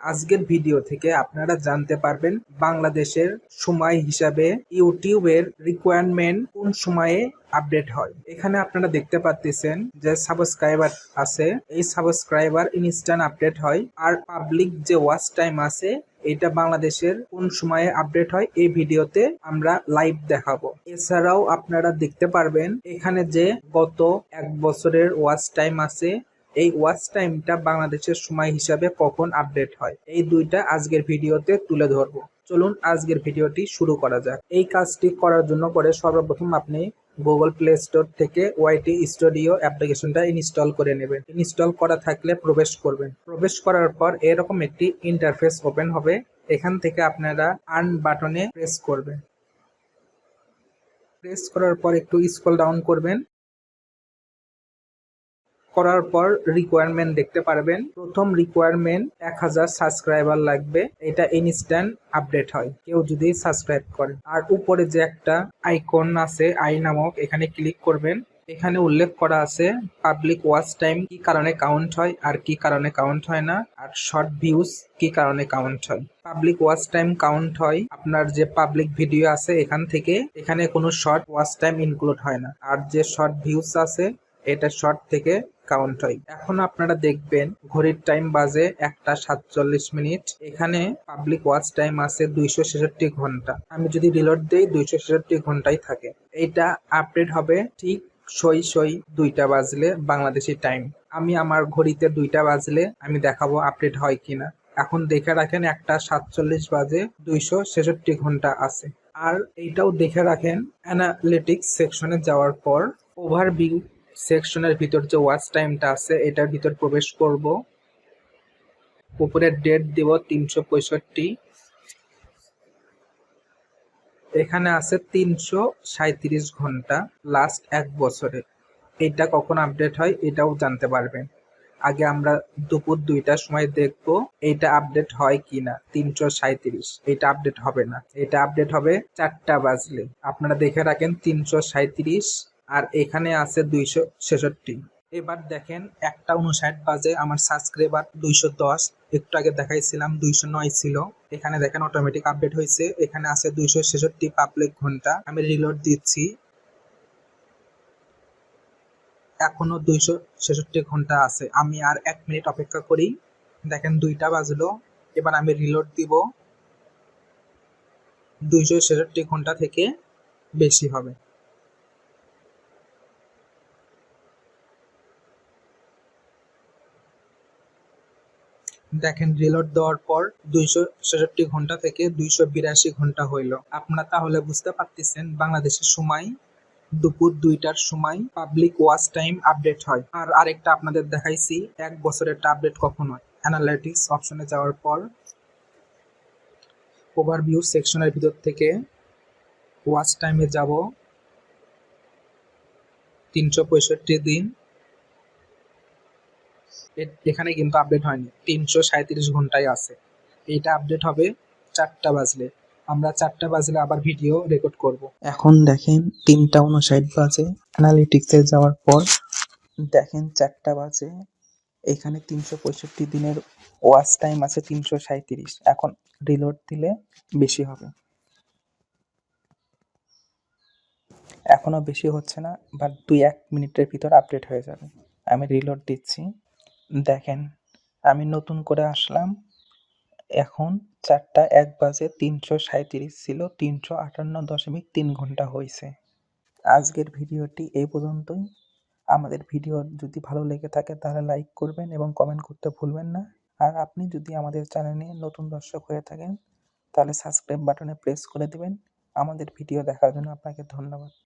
আজকের ভিডিও থেকে আপনারা জানতে পারবেন বাংলাদেশের সময় হিসাবে ইউটিউবের রিকোয়ারমেন্ট কোন সময়ে আপডেট হয়। এখানে আপনারা দেখতে পাচ্ছেন যে সাবস্ক্রাইবার আছে, এই সাবস্ক্রাইবার ইনস্ট্যান্ট আপডেট হয়। আর পাবলিক যে ওয়াচ টাইম আছে এটা বাংলাদেশের কোন সময়ে আপডেট হয় এই ভিডিওতে আমরা লাইভ দেখাবো। এছাড়াও আপনারা দেখতে পারবেন এখানে যে গত 1 বছরের ওয়াচ টাইম আছে, এই ওয়াচ টাইমটা বাংলাদেশের সময় হিসাবে কখন আপডেট হয় এই দুইটা আজকের ভিডিওতে তুলে ধরবো। চলুন আজকের ভিডিওটি শুরু করা যাক। এই কাজটি করার জন্য সর্বপ্রথম আপনি গুগল প্লে স্টোর থেকে ওয়াইটি স্টুডিও অ্যাপ্লিকেশনটা ইনস্টল করে নেবেন। ইনস্টল করা থাকলে প্রবেশ করবেন। প্রবেশ করার পর এরকম একটি ইন্টারফেস ওপেন হবে। এখান থেকে আপনারা আর্ন বাটনে প্রেস করবেন। প্রেস করার পর একটু স্ক্রল ডাউন করবেন। করার পর রিকোয়ারমেন্ট দেখতে পারবেন। প্রথম রিকোয়ারমেন্ট 1000 সাবস্ক্রাইবার লাগবে, এটা ইনস্ট্যান্ট আপডেট হয় কেউ যদি সাবস্ক্রাইব করে। আর উপরে যে একটা আইকন আছে আই নামক, এখানে ক্লিক করবেন। এখানে উল্লেখ করা আছে পাবলিক ওয়াচ টাইম কি কারণে কাউন্ট হয় আর কি কারণে কাউন্ট হয় না, আর শর্ট ভিউজ কি কারণে কাউন্ট হয়। পাবলিক ওয়াচ টাইম কাউন্ট হয় আপনার যে পাবলিক ভিডিও আছে এখান থেকে, এখানে কোনো শর্ট ওয়াচ টাইম ইনক্লুড হয় না। আর যে শর্ট ভিউজ আছে এটা শর্ট থেকে কাউন্ট হয়। এখন আপনারা দেখবেন ঘড়ির টাইম বাজে 1:47। এখানে পাবলিক ওয়াচ টাইম আছে 266 ঘন্টা। আমি যদি রিলোড দেই 266 ঘন্টাই থাকে। এইটা আপডেট হবে ঠিক সই 2টা বাজলে বাংলাদেশি টাইম। আমি আমার ঘড়িতে 2টা বাজলে আমি দেখাবো আপডেট হয় কিনা। এখন দেখে রাখেন 1:47 বাজে 266 ঘন্টা আছে। আর এইটাও দেখে রাখেন অ্যানালিটিক্স সেকশনে যাওয়ার পর ওভারভিউ সেকশনের ভিতর যে ওয়াচ টাইমটা আছে এটার ভিতর প্রবেশ করব। উপরে ডেট দিব 365। এখানে আছে 337 ঘন্টা লাস্ট 1 বছরে। এটা কখন আপডেট হয় এটাও জানতে পারবেন। আগে আমরা দুপুর 2টার সময় দেখব এইটা আপডেট হয় কিনা। 337 এটা আপডেট হবে না, এটা আপডেট হবে 4টা বাজলে। আপনারা দেখে রাখেন 337 আর এখানে আছে 266। এবার দেখেন 1:59 বাজে আমার সাবস্ক্রাইবার 210। একটু আগে দেখাইছিলাম 209 ছিল। এখানে দেখেন অটোমেটিক আপডেট হয়েছে। এখানে আছে 266 পাবলিক ঘন্টা। আমি রিলোড দিচ্ছি, এখনো 266 ঘন্টা আছে। আমি আর 1 মিনিট অপেক্ষা করি। দেখেন 2টা বাজলো। এবার আমি রিলোড দিব, 266 ঘন্টা থেকে বেশি হবে। দেখেন রিলোড দেওয়ার পর 266 ঘন্টা থেকে 282 ঘন্টা হইল। আপনারা তাহলে বুঝতে পারতেছেন বাংলাদেশের সময় দুপুর 2টার সময় পাবলিক ওয়াচ টাইম আপডেট হয়। আর আরেকটা আপনাদের দেখাইছি 1 বছরের আপডেট কখন হয়। অ্যানালিটিক্স অপশনে যাওয়ার পর ওভারভিউ সেকশনের ভিতর থেকে ওয়াচ টাইমে যাব, 365 দিন। এখানে কিন্তু আপডেট হয়নি, 337 ঘন্টায় আছে। এইটা আপডেট হবে 4টা বাজলে। আমরা 4টা বাজলে আবার ভিডিও রেকর্ড করব। এখন দেখেন 3:59 বাজে। অ্যানালিটিক্সে যাওয়ার পর দেখেন 4টা বাজে। এখানে 365 দিনের ওয়াচ টাইম আছে 337। এখন রিলোড দিলে বেশি হবে। এখনো বেশি হচ্ছে না, বাট 2-1 মিনিটের ভিতর আপডেট হয়ে যাবে। আমি রিলোড দিচ্ছি। দেখেন আমি নতুন করে আসলাম। এখন 4:01 বাজে, 337 ছিল, 358.3 ঘন্টা হয়েছে। আজকের ভিডিওটি এই পর্যন্তই। আমাদের ভিডিও যদি ভালো লেগে থাকে তাহলে লাইক করবেন এবং কমেন্ট করতে ভুলবেন না। আর আপনি যদি আমাদের চ্যানেলে নতুন দর্শক হয়ে থাকেন তাহলে সাবস্ক্রাইব বাটনে প্রেস করে দিবেন। আমাদের ভিডিও দেখার জন্য আপনাকে ধন্যবাদ।